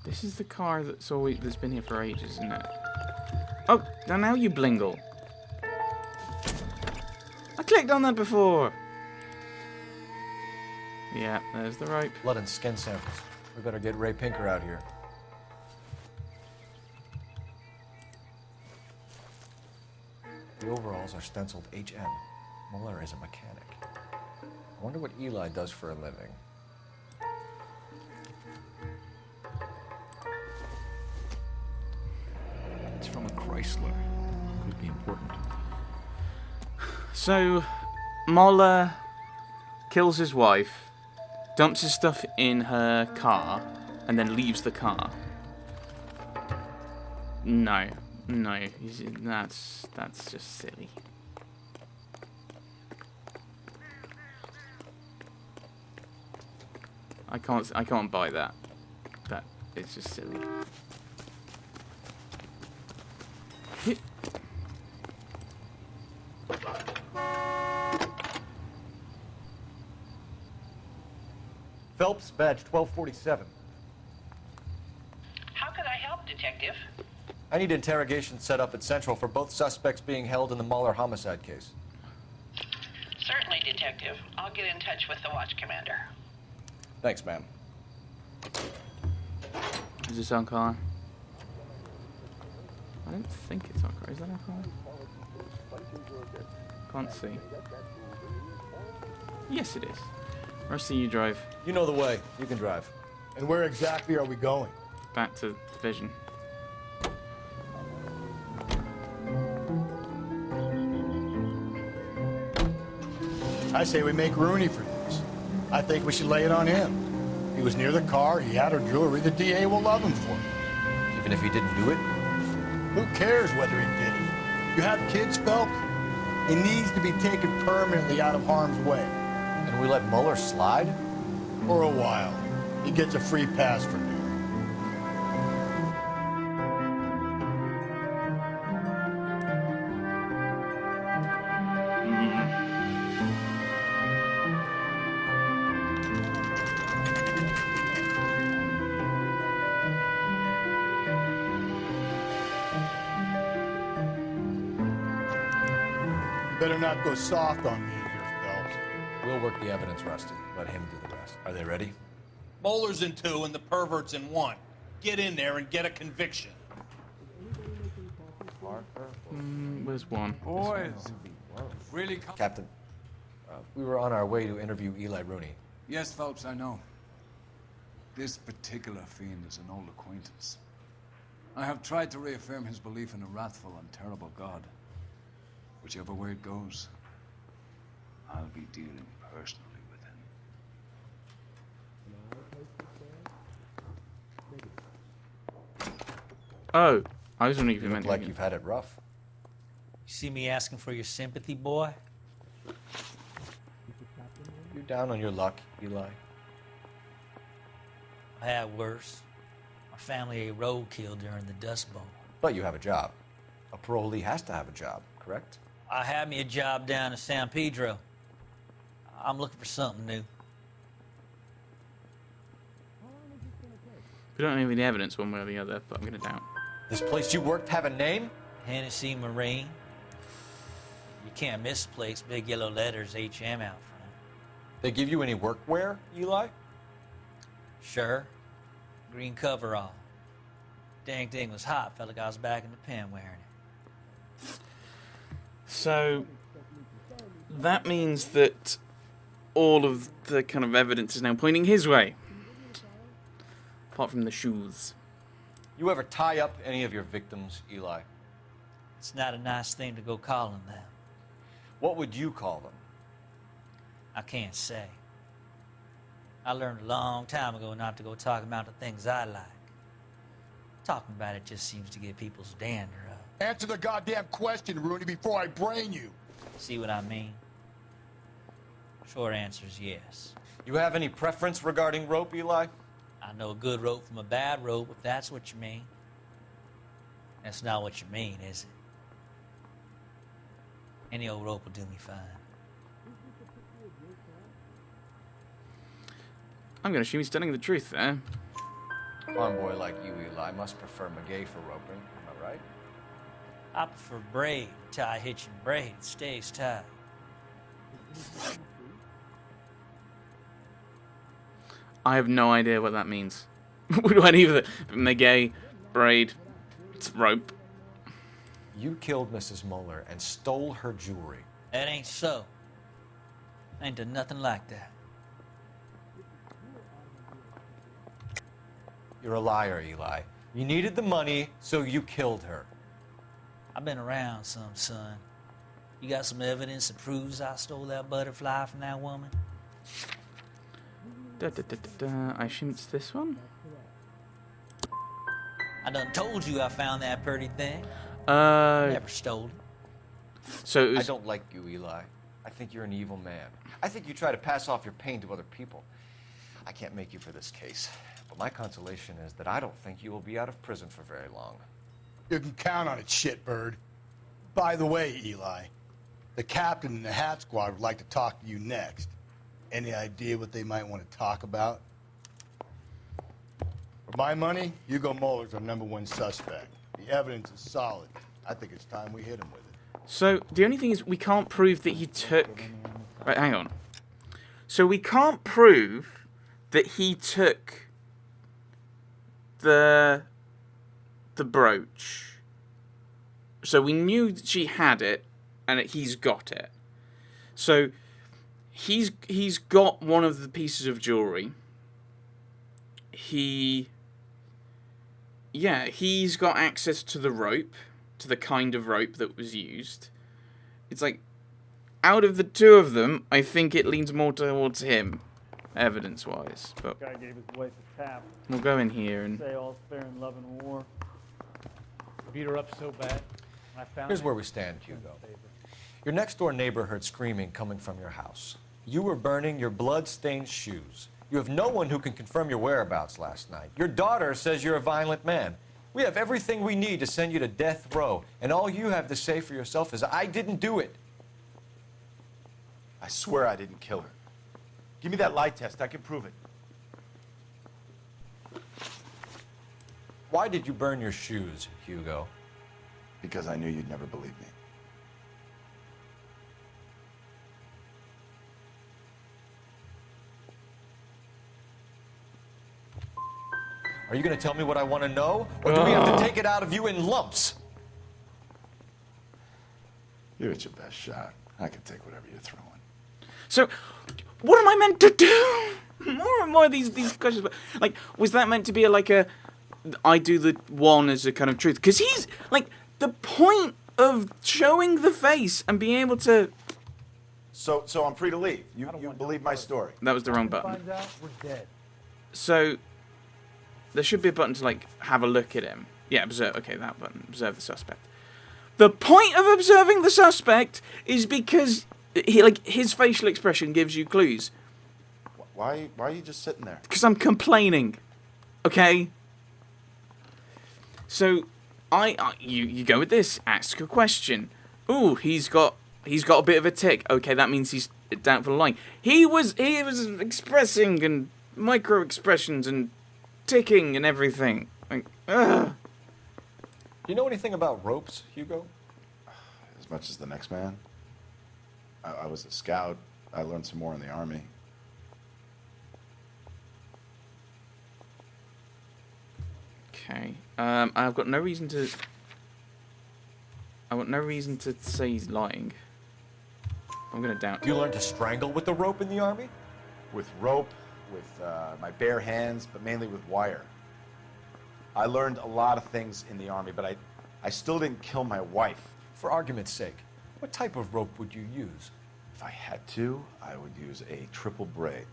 This is the car that's been here for ages, isn't it? Oh, now you blingle. I clicked on that before. Yeah, there's the rope. Blood and skin samples. We better get Ray Pinker out here. The overalls are stenciled HM. Muller is a mechanic. I wonder what Eli does for a living. It's from a Chrysler. Could be important. So, Muller kills his wife, dumps his stuff in her car, and then leaves the car. No, that's just silly. I can't buy that. That is just silly. Phelps, badge 1247. How can I help, Detective? I need interrogation set up at Central for both suspects being held in the Muller homicide case. Certainly, Detective. I'll get in touch with the watch commander. Thanks, ma'am. Is this our car? I don't think it's our car. Is that our car? Can't see. Yes, it is. Rusty, you drive. You know the way. You can drive. And where exactly are we going? Back to Division. I say we make Rooney for this. I think we should lay it on him. He was near the car, he had her jewelry, the DA will love him for it. Even if he didn't do it? Who cares whether he did it? You have kids, Phelps? He needs to be taken permanently out of harm's way. And we let Muller slide? For a while. He gets a free pass for me. Better not go soft on me in here, Phelps. We'll work the evidence, Rusty. Let him do the rest. Are they ready? Moeller's in 2 and the pervert's in 1. Get in there and get a conviction. Where's one? Boys, really? Captain, we were on our way to interview Eli Rooney. Yes, Phelps, I know. This particular fiend is an old acquaintance. I have tried to reaffirm his belief in a wrathful and terrible God. Whichever way it goes, I'll be dealing personally with him. Oh, I was wondering if You you look meant like you've had it rough. You see me asking for your sympathy, boy? You're down on your luck, Eli. I had worse. My family ate roadkill during the Dust Bowl. But you have a job. A parolee has to have a job, correct? I had me a job down in San Pedro. I'm looking for something new. We don't have any evidence one way or the other, but I'm gonna doubt. This place you worked have a name? Hennessy Marine. You can't miss the place. Big yellow letters, HM out front. They give you any workwear, Eli? Sure. Green coverall. Dang thing was hot. Felt like I was back in the pen wearing it. So that means that all of the kind of evidence is now pointing his way, apart from the shoes. You ever tie up any of your victims, Eli? It's not a nice thing to go calling them. What would you call them? I can't say. I learned a long time ago not to go talking about the things I like. Talking about it just seems to get people's dander up. Answer the goddamn question, Rooney, before I brain you. See what I mean? Short answer is yes. You have any preference regarding rope, Eli? I know a good rope from a bad rope, if that's what you mean. That's not what you mean, is it? Any old rope will do me fine. I'm gonna assume he's telling the truth there. Farm boy like you, Eli, must prefer McGay for roping. Am I right? I prefer braid. Tie hitching braid. Stays tied. I have no idea what that means. What do any of it? McGay, braid, it's rope. You killed Mrs. Muller and stole her jewelry. That ain't so. I ain't done nothing like that. You're a liar, Eli. You needed the money, so you killed her. I've been around some, son. You got some evidence that proves I stole that butterfly from that woman? I assume it's this one? I done told you I found that pretty thing. Never stole it. So it was... I don't like you, Eli. I think you're an evil man. I think you try to pass off your pain to other people. I can't make you for this case, but my consolation is that I don't think you will be out of prison for very long. You can count on it, shitbird. By the way, Eli, the captain and the Hat Squad would like to talk to you next. Any idea what they might want to talk about? For my money, Hugo Muller's our #1 suspect. The evidence is solid. I think it's time we hit him with it. So, the only thing is, we can't prove that he took... Right, hang on. So, we can't prove that he took the brooch. So, we knew that she had it, and that he's got it. So, he's got one of the pieces of jewelry. He's got access to the rope, to the kind of rope that was used. It's like, out of the two of them, I think it leans more towards him, evidence-wise. But Guy gave his wife a tap. we'll go in here and... Say all's fair in love and war. Beat her up so bad. I found Here's where we stand, Hugo. Your next-door neighbor heard screaming coming from your house. You were burning your blood-stained shoes. You have no one who can confirm your whereabouts last night. Your daughter says you're a violent man. We have everything we need to send you to death row, and all you have to say for yourself is, I didn't do it. I swear I didn't kill her. Give me that lie test. I can prove it. Why did you burn your shoes, Hugo? Because I knew you'd never believe me. Are you going to tell me what I want to know, or do we have to take it out of you in lumps? Give it your best shot. I can take whatever you're throwing. So, what am I meant to do? More and more of these questions. Like, was that meant to be I do the one as a kind of truth? Because he's, like, the point of showing the face and being able to... So I'm free to leave. You believe my story. That was the wrong button. Finds out we're dead. So, there should be a button to, like, have a look at him. Yeah, observe. Okay, that button. Observe the suspect. The point of observing the suspect is because his facial expression gives you clues. Why are you just sitting there? Because I'm complaining. Okay? So, you go with this. Ask a question. Ooh, he's got a bit of a tick. Okay, that means he's down for the line. He was expressing and micro expressions and ticking and everything. Like, ugh. Do you know anything about ropes, Hugo? As much as the next man. I was a scout. I learned some more in the army. Okay. I've got no reason to... say he's lying. I'm gonna doubt. You learned to strangle with the rope in the army? With rope, with my bare hands, but mainly with wire. I learned a lot of things in the army, but I still didn't kill my wife. For argument's sake, what type of rope would you use? If I had to, I would use a triple braid.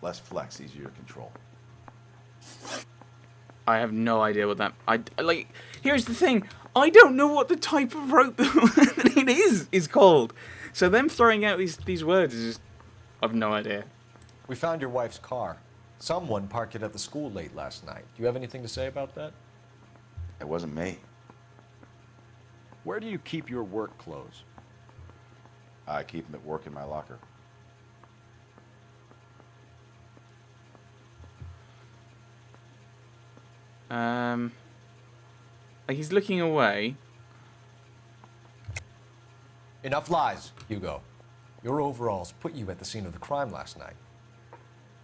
Less flex, easier to control. I have no idea what that... here's the thing. I don't know what the type of rope that it is called. So them throwing out these words is just... I've no idea. We found your wife's car. Someone parked it at the school late last night. Do you have anything to say about that? It wasn't me. Where do you keep your work clothes? I keep them at work in my locker. Like he's looking away. Enough lies, Hugo. Your overalls put you at the scene of the crime last night.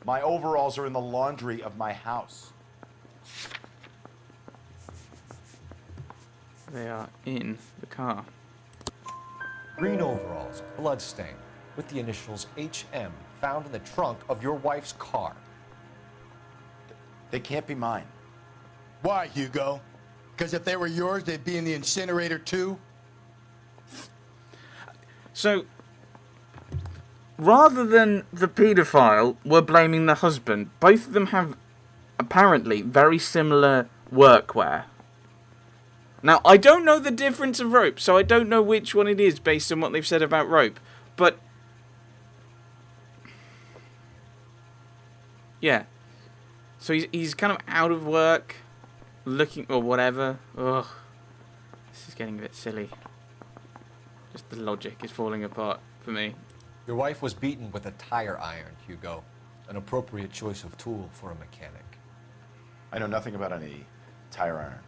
My overalls are in the laundry of my house. They are in the car. Green overalls, bloodstained, with the initials HM found in the trunk of your wife's car. They can't be mine. Why, Hugo? Because if they were yours, they'd be in the incinerator too? So, rather than the paedophile, we're blaming the husband. Both of them have, apparently, very similar workwear. Now, I don't know the difference of rope, so I don't know which one it is based on what they've said about rope. But, yeah. So he's kind of out of work, looking, or whatever. Ugh. This is getting a bit silly. Just the logic is falling apart for me. Your wife was beaten with a tire iron, Hugo. An appropriate choice of tool for a mechanic. I know nothing about any tire iron.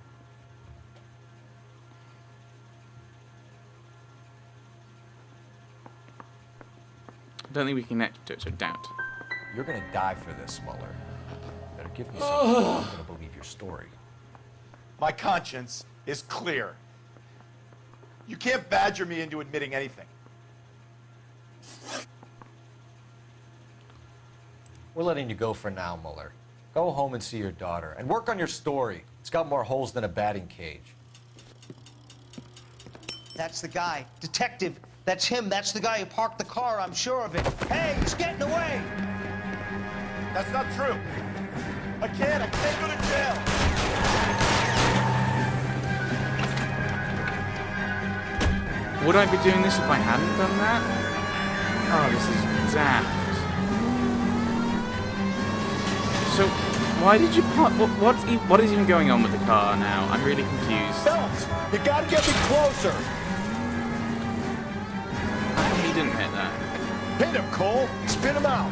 I don't think we can connect to it, so doubt. You're gonna die for this, Mueller. Better give me something if I'm gonna believe your story. My conscience is clear. You can't badger me into admitting anything. We're letting you go for now, Mueller. Go home and see your daughter, and work on your story. It's got more holes than a batting cage. That's the guy. Detective, that's him. That's the guy who parked the car, I'm sure of it. Hey, he's getting away! That's not true. I can't go to jail. Would I be doing this if I hadn't done that? Oh, this is daft. So, why did you park? What is even going on with the car now? I'm really confused. Phelps, you gotta get me closer! How come he didn't hit that? Hit him, Cole! Spin him out!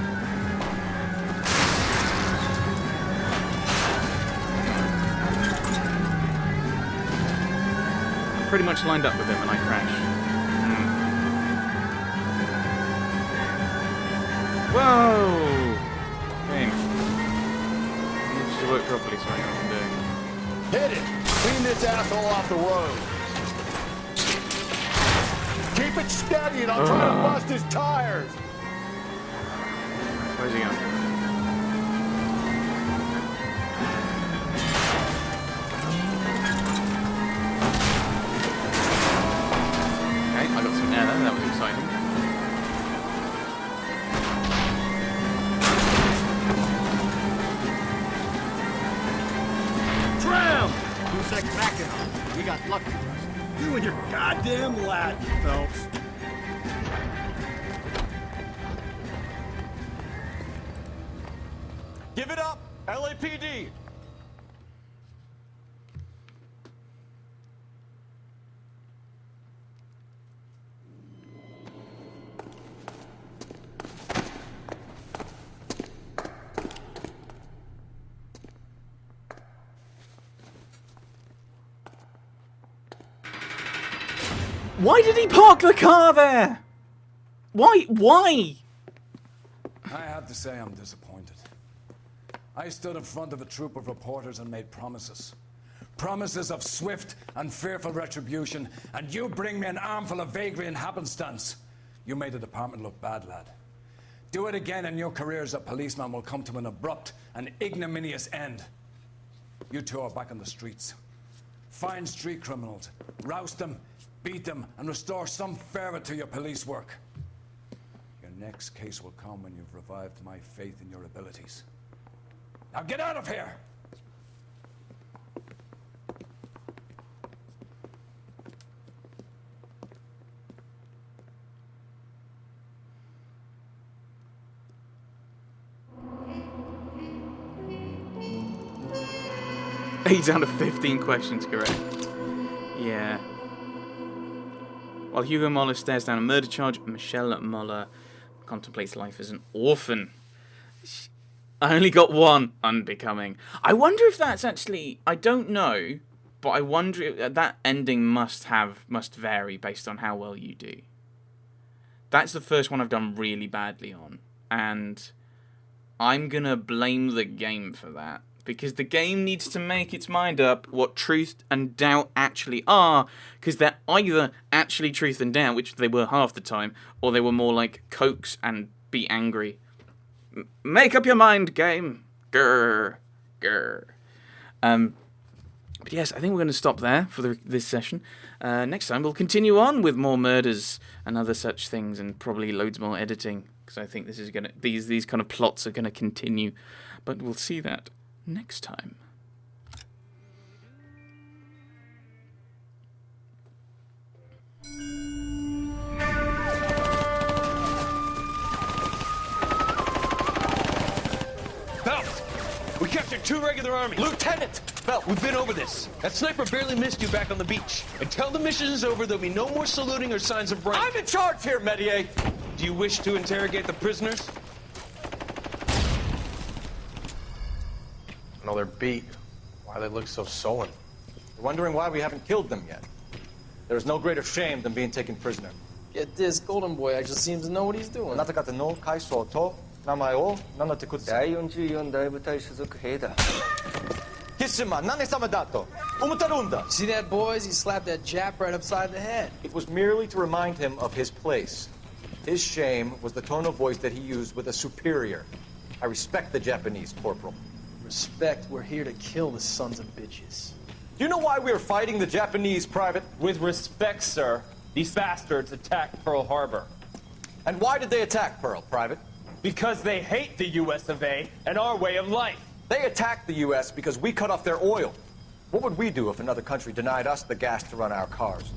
I'm pretty much lined up with him and I crash. Whoa! Game. I need you to work properly so I know what I'm doing. Hit it! Clean this asshole off the road! Keep it steady and I'll try to bust his tires! Where's he going? Okay, I got some air there, that was exciting. Tram! Who's that cracking on? We got lucky. You and your goddamn lad, Phelps. Give it up! LAPD! Why did he park the car there? Why? Why? I have to say I'm disappointed. I stood in front of a troop of reporters and made promises. Promises of swift and fearful retribution, and you bring me an armful of vagary and happenstance. You made the department look bad, lad. Do it again and your career as a policeman will come to an abrupt and ignominious end. You two are back on the streets. Find street criminals, roust them, beat them, and restore some fervor to your police work. Your next case will come when you've revived my faith in your abilities. Now get out of here! He's down to 15 questions correct. Yeah. While Hugo Mueller stares down a murder charge, Michelle Mueller contemplates life as an orphan. I only got one unbecoming. I wonder if that's actually... I don't know, but I wonder if that ending must vary based on how well you do. That's the first one I've done really badly on. And I'm going to blame the game for that. Because the game needs to make its mind up what truth and doubt actually are. Because they're either actually truth and doubt, which they were half the time, or they were more like coax and be angry. Make up your mind, game. Grr. Grr. But yes, I think we're going to stop there for this session. Next time we'll continue on with more murders and other such things, and probably loads more editing, because I think this is gonna these kind of plots are going to continue. But we'll see that next time. We captured 2 regular army. Lieutenant! Belt, we've been over this. That sniper barely missed you back on the beach. Until the mission is over, there'll be no more saluting or signs of rank. I'm in charge here, Medier! Do you wish to interrogate the prisoners? No, they're beat. Why they look so sullen? They're wondering why we haven't killed them yet. There's no greater shame than being taken prisoner. Get this, Golden Boy actually seems to know what he's doing. あなた方の階層と名前を名乗ってください。第44大部隊所属兵だ。キスマ、何様だと思ってるんだ。 See that, boys? He slapped that Jap right upside the head. It was merely to remind him of his place. His shame was the tone of voice that he used with a superior. I respect the Japanese, Corporal. Respect, we're here to kill the sons of bitches. Do you know why we are fighting the Japanese, Private? With respect, sir, these bastards attacked Pearl Harbor. And why did they attack Pearl, Private? Because they hate the US of A and our way of life. They attacked the US because we cut off their oil. What would we do if another country denied us the gas to run our cars?